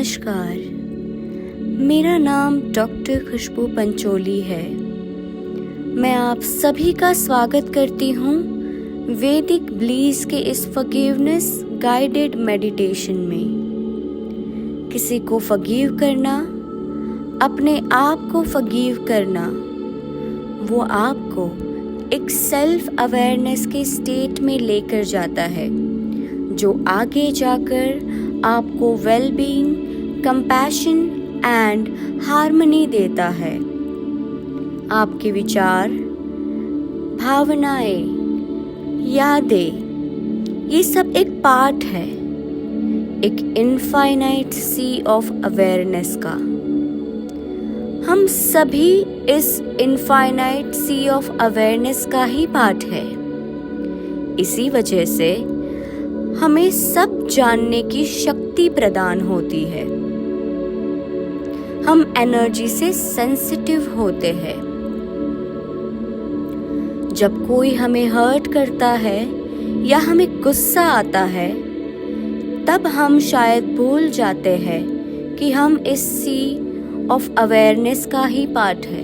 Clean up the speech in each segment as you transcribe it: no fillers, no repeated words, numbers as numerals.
नमस्कार, मेरा नाम डॉक्टर खुशबू पंचोली है। मैं आप सभी का स्वागत करती हूँ वैदिक ब्लीस के इस फॉरगिवनेस गाइडेड मेडिटेशन में। किसी को फॉरगिव करना, अपने आप को फॉरगिव करना, वो आपको एक सेल्फ अवेयरनेस के स्टेट में लेकर जाता है, जो आगे जाकर आपको वेलबीइंग, कंपैशन एंड हार्मनी देता है। आपके विचार, भावनाएं, यादें, ये सब एक पार्ट है एक इनफाइनाइट सी ऑफ अवेयरनेस का। हम सभी इस इनफाइनाइट सी ऑफ अवेयरनेस का ही पार्ट है। इसी वजह से हमें सब जानने की शक्ति प्रदान होती है। हम एनर्जी से सेंसिटिव होते हैं। जब कोई हमें हर्ट करता है या हमें गुस्सा आता है, तब हम शायद भूल जाते हैं कि हम इस सी ऑफ अवेयरनेस का ही पार्ट है।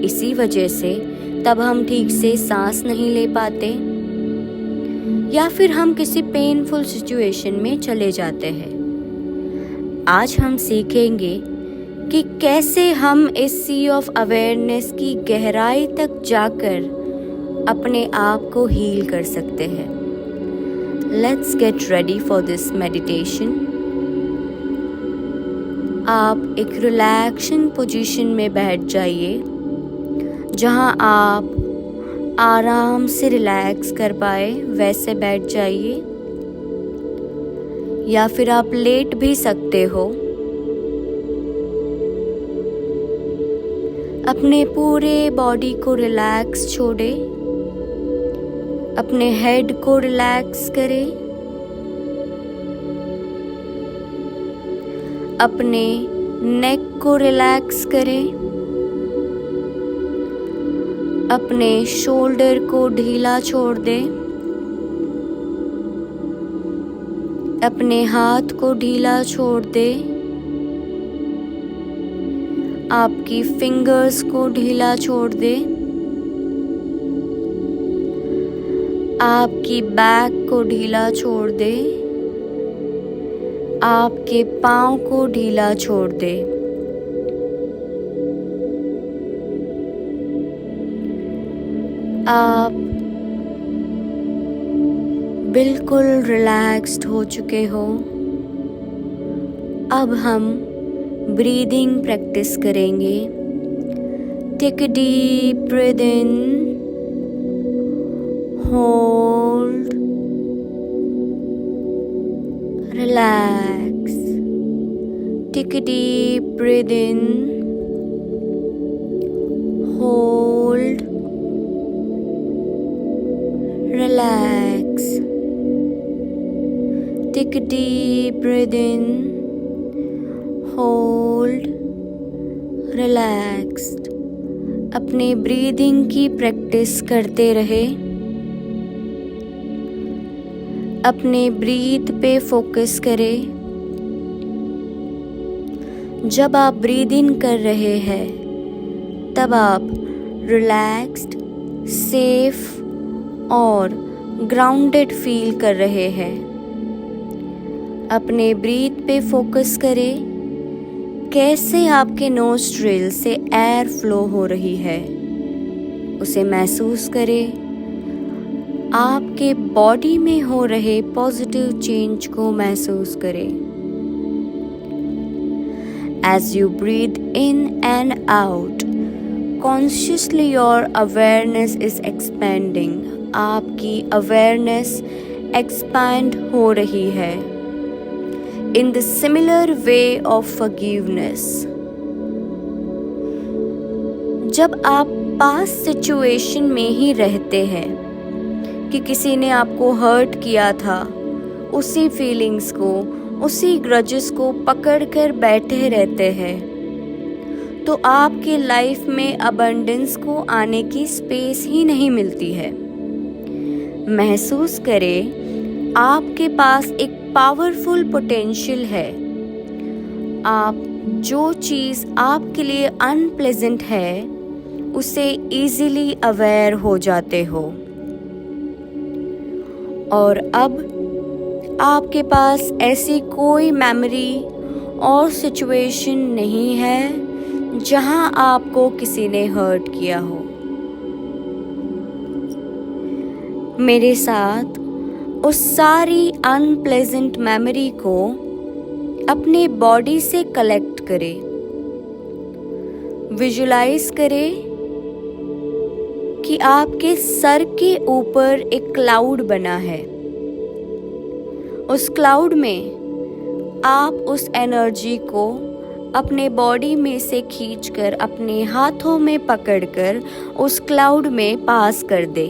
इसी वजह से तब हम ठीक से सांस नहीं ले पाते या फिर हम किसी पेनफुल सिचुएशन में चले जाते हैं। आज हम सीखेंगे कि कैसे हम इस सी ऑफ अवेयरनेस की गहराई तक जाकर अपने आप को हील कर सकते हैं। Let's get ready for this meditation. आप एक रिलैक्सिंग पोजीशन में बैठ जाइए, जहां आप आराम से रिलैक्स कर पाए वैसे बैठ जाइए, या फिर आप लेट भी सकते हो। अपने पूरे बॉडी को रिलैक्स छोड़े, अपने हेड को रिलैक्स करें, अपने नेक को रिलैक्स करें, अपने शोल्डर को ढीला छोड़ दें, अपने हाथ को ढीला छोड़ दें, आपकी फिंगर्स को ढीला छोड़ दें, आपकी बैक को ढीला छोड़ दें, आपके पाँव को ढीला छोड़ दें। आप बिल्कुल रिलैक्स्ड हो चुके हो। अब हम ब्रीदिंग प्रैक्टिस करेंगे। Take a deep breath in, hold, relax. Take a deep breath in, hold, relax. Take a deep breath in, hold, relaxed. अपने ब्रीदिंग की प्रैक्टिस करते रहे। अपने ब्रीथ पे फोकस करें। जब आप ब्रीद इन कर रहे हैं, तब आप रिलैक्स्ड, सेफ और ग्राउंडेड फील कर रहे हैं। अपने ब्रीथ पे फोकस करें, कैसे आपके नोस्ट्रिल से एयर फ्लो हो रही है, उसे महसूस करें। आपके बॉडी में हो रहे पॉजिटिव चेंज को महसूस करें। As you breathe in and out, consciously your awareness is expanding. आपकी अवेयरनेस एक्सपैंड हो रही है। In the similar way of forgiveness. जब आप पास्ट सिचुएशन में ही रहते हैं कि किसी ने आपको हर्ट किया था, उसी फीलिंग्स को, उसी ग्रजेस को पकड़ कर बैठे रहते हैं, तो आपके लाइफ में अबंडेंस को आने की स्पेस ही नहीं मिलती है। महसूस करें, आपके पास एक पावरफुल पोटेंशियल है आप जो चीज़ आपके लिए अनप्लेजेंट है उसे इजीली अवेयर हो जाते हो। और अब आपके पास ऐसी कोई मेमोरी और सिचुएशन नहीं है जहां आपको किसी ने हर्ट किया हो। मेरे साथ उस सारी अनप्लेजेंट मेमोरी को अपने बॉडी से कलेक्ट करें। विजुलाइज करें कि आपके सर के ऊपर एक क्लाउड बना है। उस क्लाउड में आप उस एनर्जी को अपने बॉडी में से खींचकर अपने हाथों में पकड़कर उस क्लाउड में पास कर दे।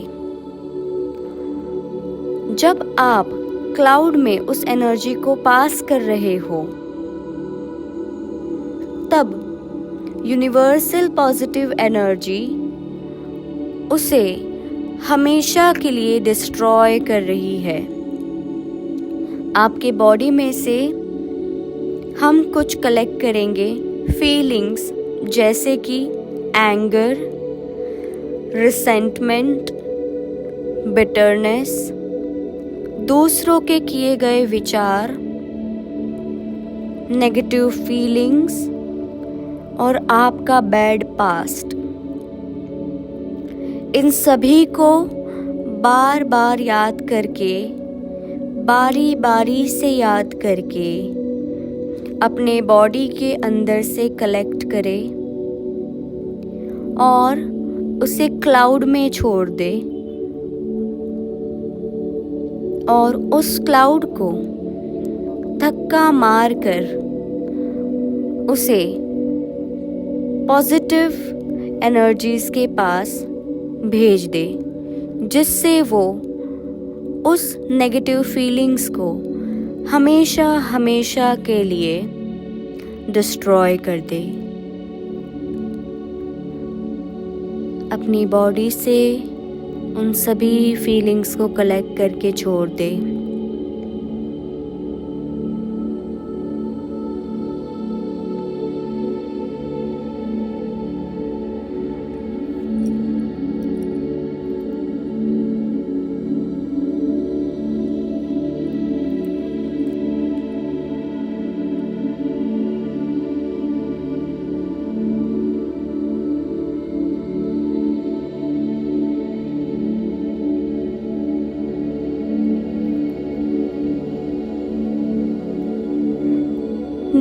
जब आप क्लाउड में उस एनर्जी को पास कर रहे हो तब यूनिवर्सल पॉजिटिव एनर्जी उसे हमेशा के लिए डिस्ट्रॉय कर रही है। आपके बॉडी में से हम कुछ कलेक्ट करेंगे फीलिंग्स, जैसे कि एंगर, रिसेंटमेंट, बिटरनेस, दूसरों के किए गए विचार, नेगेटिव फीलिंग्स और आपका बैड पास्ट। इन सभी को बार बार याद करके, बारी बारी से याद करके अपने बॉडी के अंदर से कलेक्ट करें और उसे क्लाउड में छोड़ दे और उस क्लाउड को धक्का मारकर उसे पॉजिटिव एनर्जीज के पास भेज दे, जिससे वो उस नेगेटिव फीलिंग्स को हमेशा हमेशा के लिए डिस्ट्रॉय कर दे। अपनी बॉडी से उन सभी फीलिंग्स को कलेक्ट करके छोड़ दे।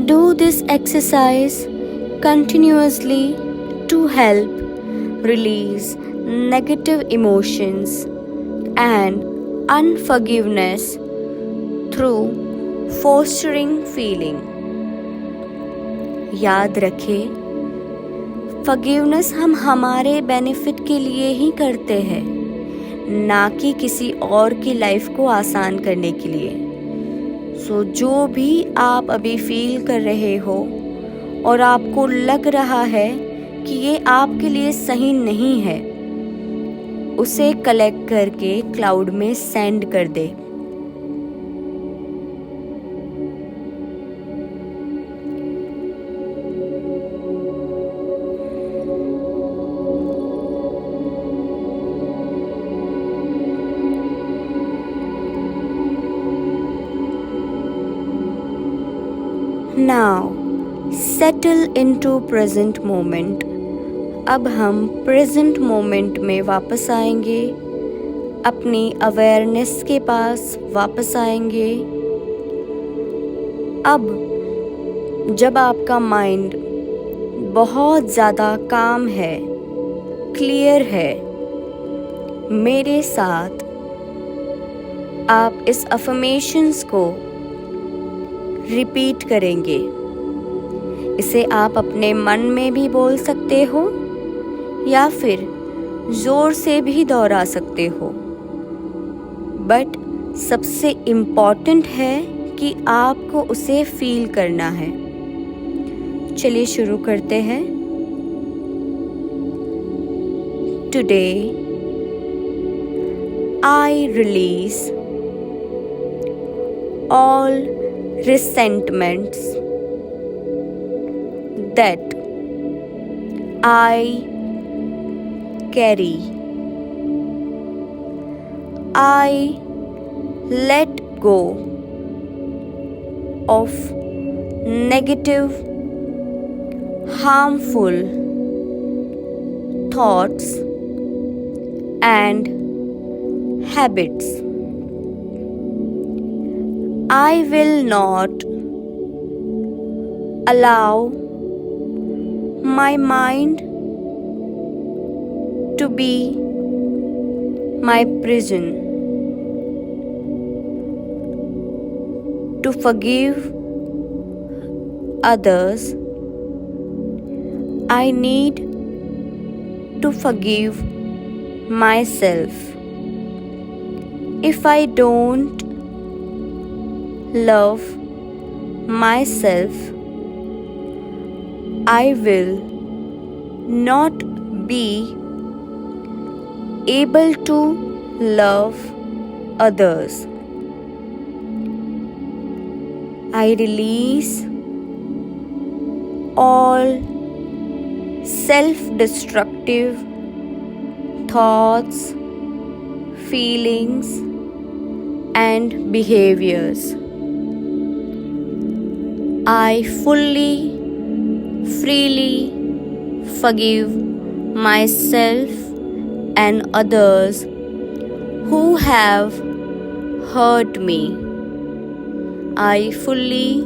Do this exercise continuously to help release negative emotions and unforgiveness through fostering feeling. याद रखें, फॉरगिवनेस हम हमारे बेनिफिट के लिए ही करते हैं, ना कि किसी और की लाइफ को आसान करने के लिए। सो जो भी आप अभी फील कर रहे हो और आपको लग रहा है कि ये आपके लिए सही नहीं है, उसे कलेक्ट करके क्लाउड में सेंड कर दे। Now settle into present moment. अब हम प्रेजेंट मोमेंट में वापस आएंगे, अपनी अवेयरनेस के पास वापस आएंगे। अब जब आपका माइंड बहुत ज़्यादा काम है, क्लियर है, मेरे साथ आप इस अफर्मेशंस को रिपीट करेंगे। इसे आप अपने मन में भी बोल सकते हो या फिर ज़ोर से भी दोहरा सकते हो, बट सबसे इम्पॉर्टेंट है कि आपको उसे फील करना है। चलिए शुरू करते हैं। Today I release all resentments, that I carry. I let go of negative, harmful thoughts and habits. I will not allow my mind to be my prison. To forgive others, I need to forgive myself. If I don't love myself, I will not be able to love others. I release all self-destructive thoughts, feelings, and behaviors. I fully, freely forgive myself and others who have hurt me. I fully,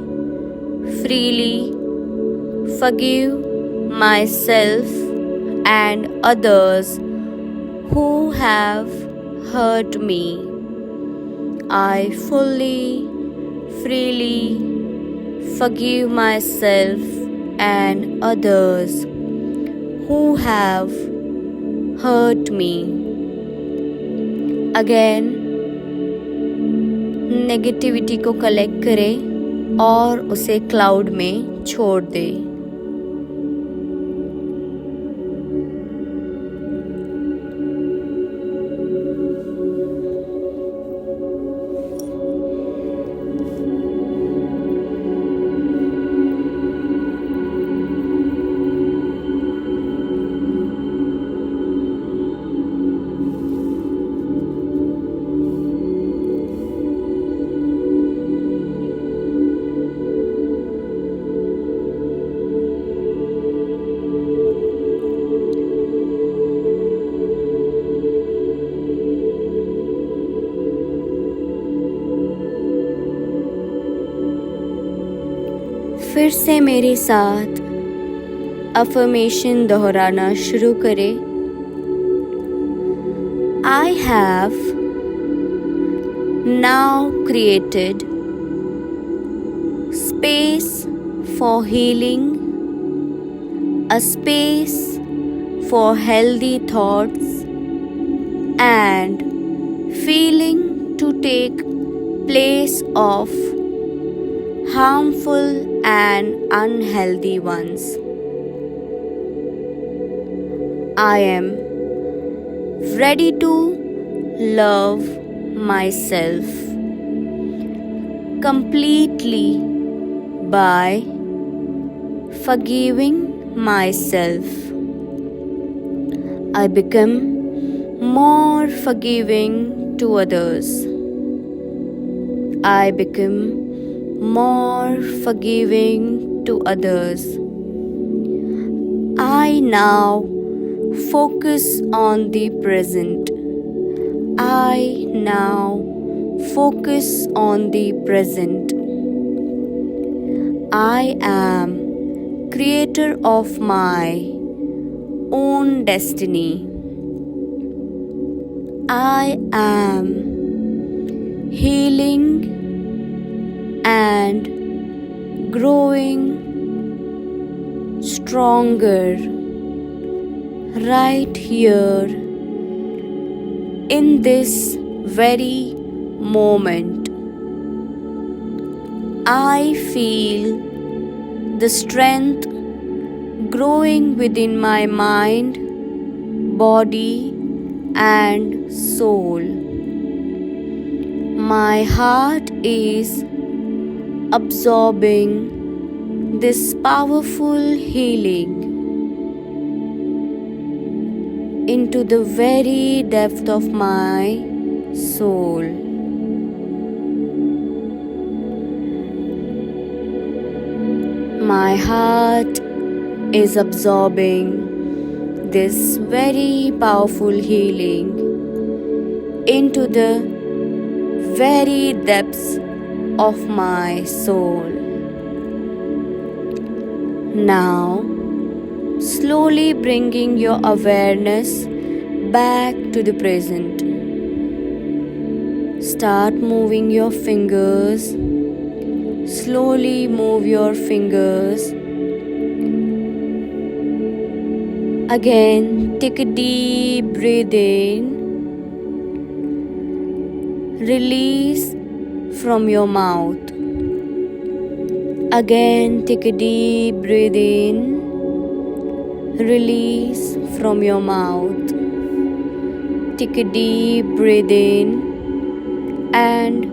freely forgive myself and others who have hurt me. I fully, freely forgive myself and others who have hurt me. Again, negativity को collect करें और उसे cloud में छोड़ दें. फिर से मेरे साथ अफर्मेशन दोहराना शुरू करें. I have now created space for healing, a space for healthy thoughts and feeling to take place of harmful and unhealthy ones. I am ready to love myself completely by forgiving myself. I become more forgiving to others. I become more forgiving to others. I now focus on the present. I now focus on the present. I am creator of my own destiny. I am healing and growing stronger right here in this very moment. I feel the strength growing within my mind, body, and soul. My heart is absorbing this powerful healing into the very depth of my soul. My heart is absorbing this very powerful healing into the very depths of my soul. Now, slowly bringing your awareness back to the present. Start moving your fingers. Slowly move your fingers. Again, take a deep breath in. Release from your mouth. Again, take a deep breath in. Release from your mouth. Take a deep breath in and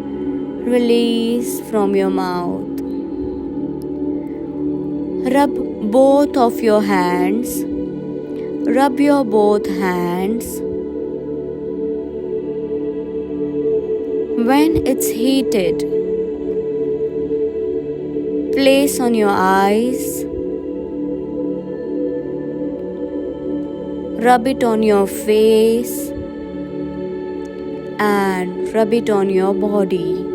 release from your mouth. Rub both of your hands. Rub your both hands. When it's heated, place on your eyes. Rub it on your face and rub it on your body.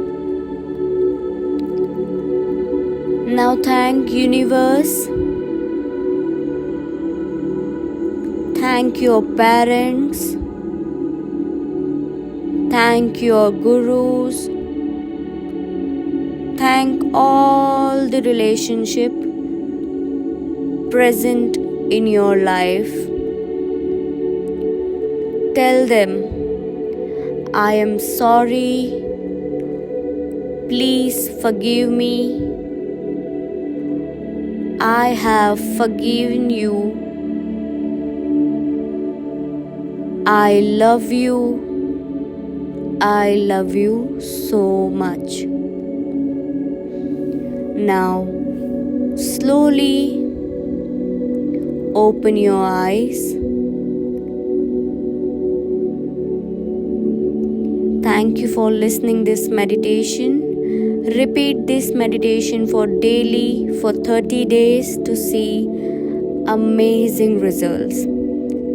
Now thank universe. Thank your parents. Thank your gurus. Thank all the relationship present in your life. Tell them, I am sorry. Please forgive me. I have forgiven you. I love you. I love you so much. Now, slowly open your eyes. Thank you for listening this meditation. Repeat this meditation for daily for 30 days to see amazing results.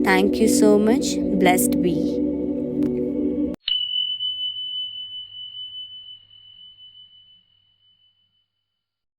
Thank you so much. Blessed be.